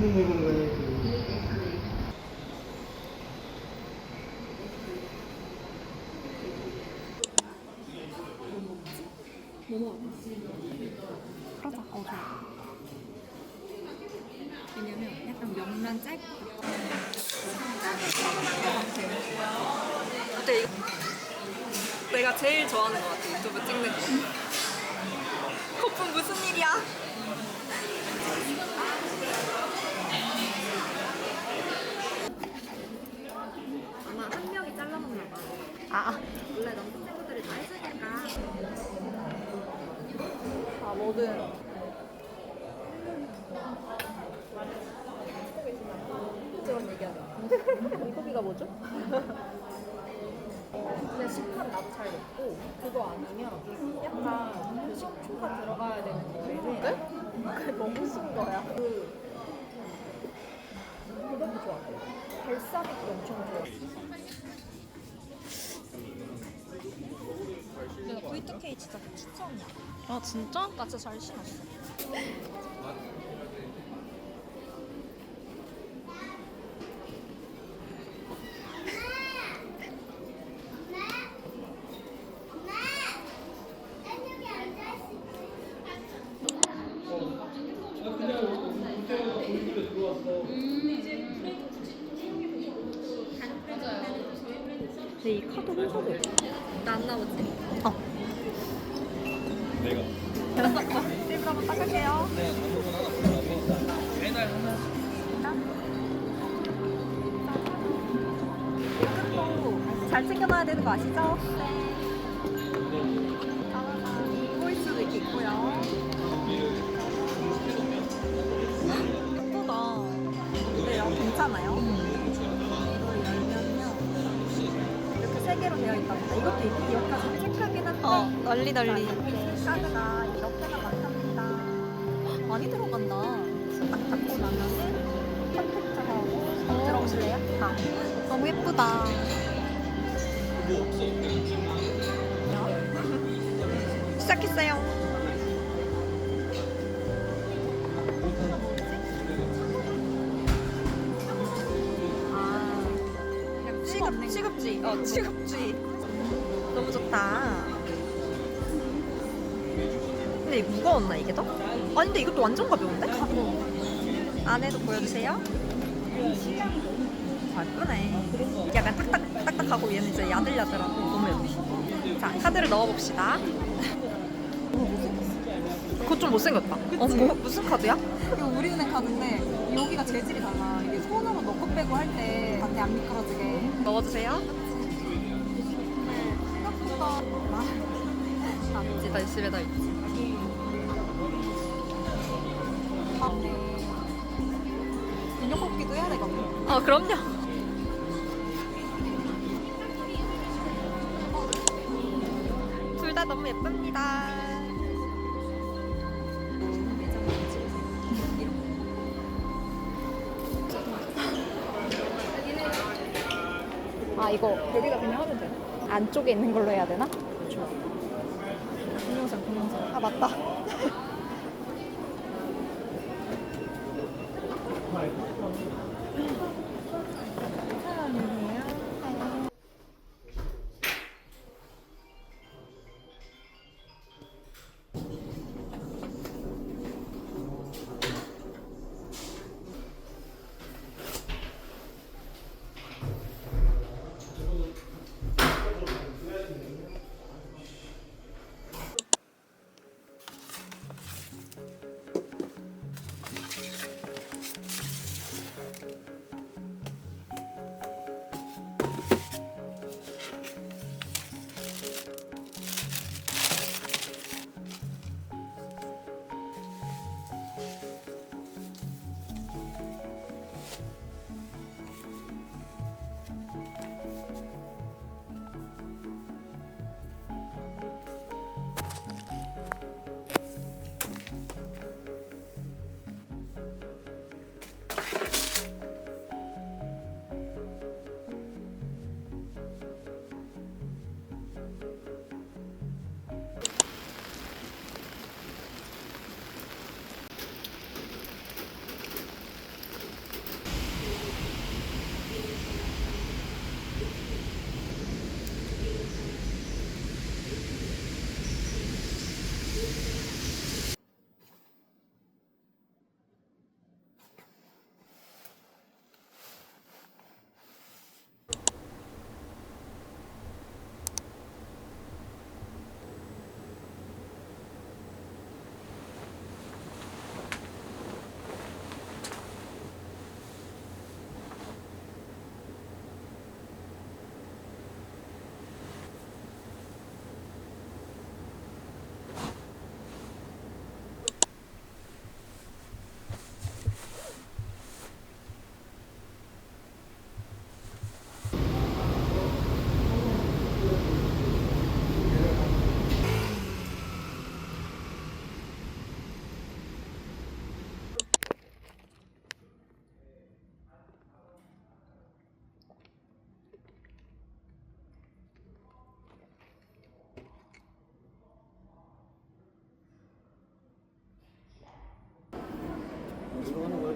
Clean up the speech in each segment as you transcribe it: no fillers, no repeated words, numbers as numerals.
있는 공간에 그러자. 좋아. 왜냐면 약간 명란 짤 것 같아. 근데 이거 내가 제일 좋아하는 것 같아. 유튜브 찍는 거. 거품 무슨 일이야? 아마 한 명이 잘라먹나 봐. 원래 남자친구들이 다 해주니까. 뭐든. 그런 얘기하자. 물고기가 뭐죠? 근데 식감 나도 잘 먹고 그거 아니면 약간 그 식초가 들어가야 되는 거에는 그게 너무 쓴 거야. 그것도 좋아. 발사믹도 엄청 좋아. 내가 V2K 진짜 추천이야. 아 진짜? 나 진짜 잘 신었어. 근데 이 카드 혼자도 있어. 나 안 나오지? 내가 테이블 한번 닦을게요. 매달 하나 이것도 잘 챙겨놔야 되는 거 아시죠? 네. 보일 수도 있고요. 예쁘다. 어때요? 괜찮아요? 이걸 열면요. 이렇게 세 개로 되어 있답니다. 이것도 이렇게 기억하기 색하긴 한데. 널리 자, 이렇게 카드가 이렇게나 많답니다. 많이 들어간다. 딱 닫고 나면은 선택자하고 들어오실래요? 너무 예쁘다. 시작했어요. 취급지. 취급지. 너무 좋다. 근데 이거 무거웠나 이게 더? 아니 근데 이것도 완전 가벼운데? 안에도 보여주세요. 잘 끄네. 약간 딱딱하고 얘는 이제 야들야들하고 너무 예뻐. 자 카드를 넣어봅시다. 그거 좀 못생겼다. 무슨 카드야? 이거 우리은행 카드인데 여기가 재질이 달라. 이게 손으로 넣고 빼고 할 때 반대 안 미끄러지게. 넣어주세요. 생각보다 있지, 다 있으면 다 있지. 인형 뽑기도 해야 되거든. 그럼요. 둘 다 너무 예쁩니다. 이거 여기다 그냥 하면 되나? 안쪽에 있는 걸로 해야 되나? 좋아. 동영상. 맞다.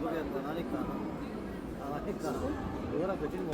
그게 안 하니까 안 하니까 이거랑 그 질문.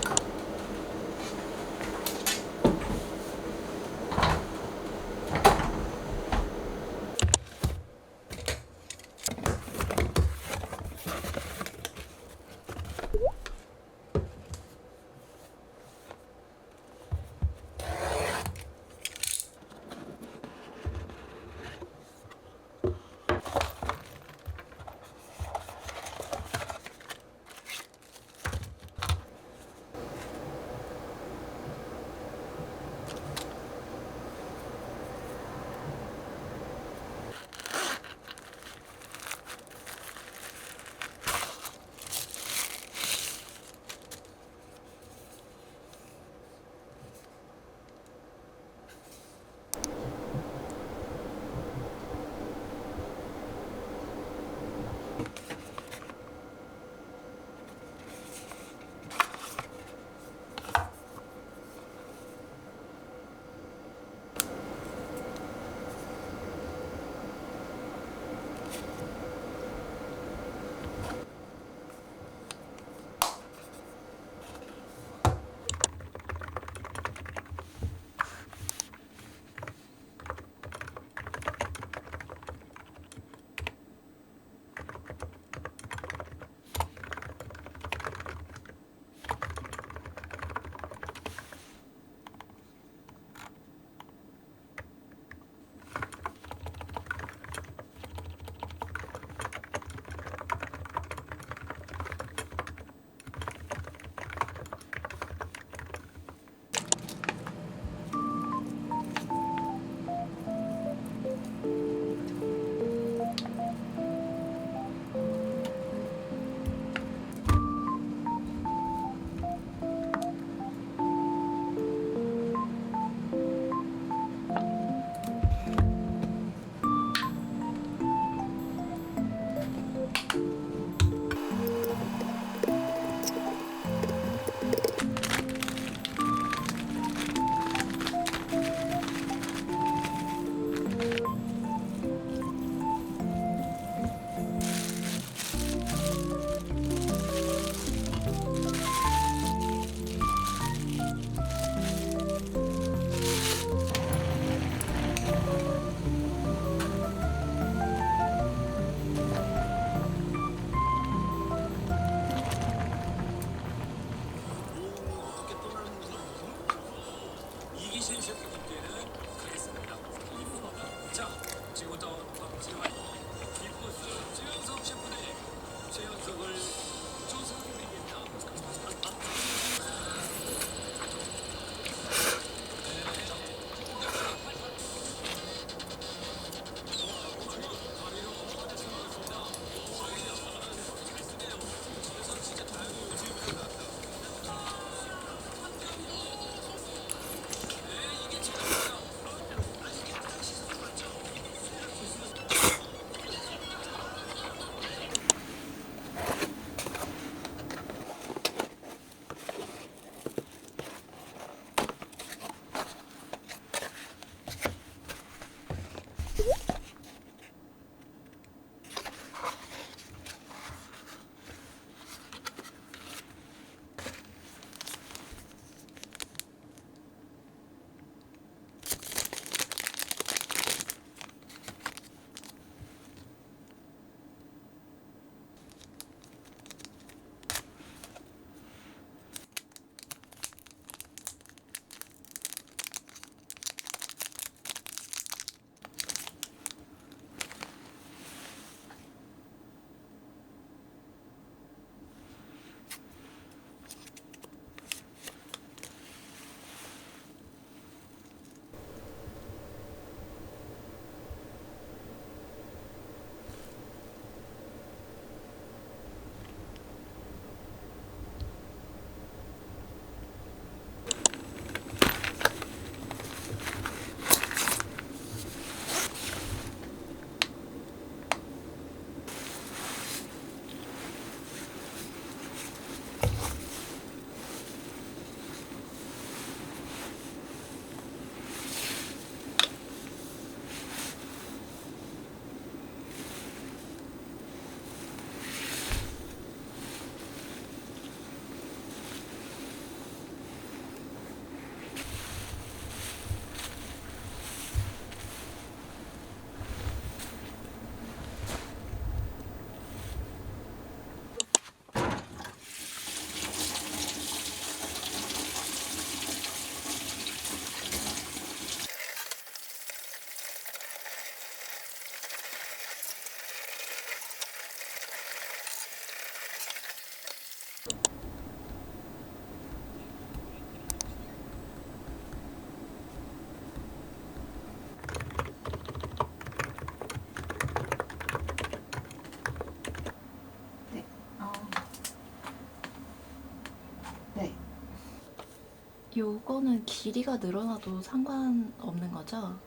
요거는 길이가 늘어나도 상관없는 거죠?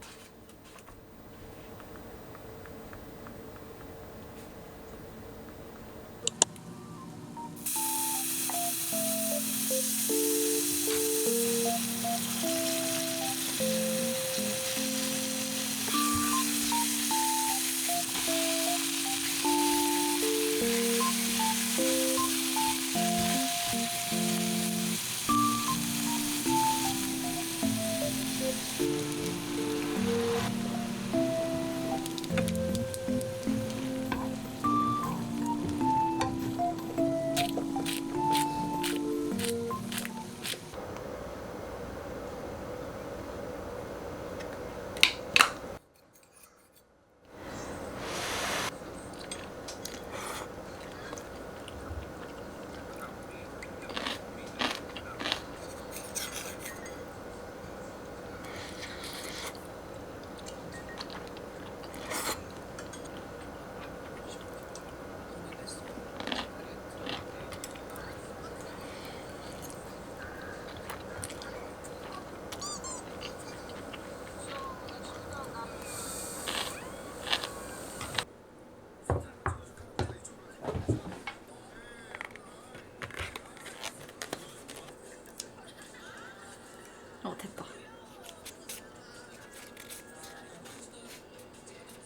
됐다.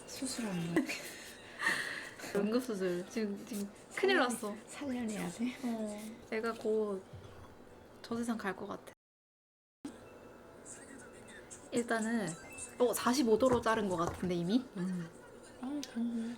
수술 없네. 응급수술. 지금 큰일 났어. 살려내야 돼? 내가 곧 저 세상 갈 것 같아. 일단은 45도로 자른 것 같은데 이미? 아, 그럼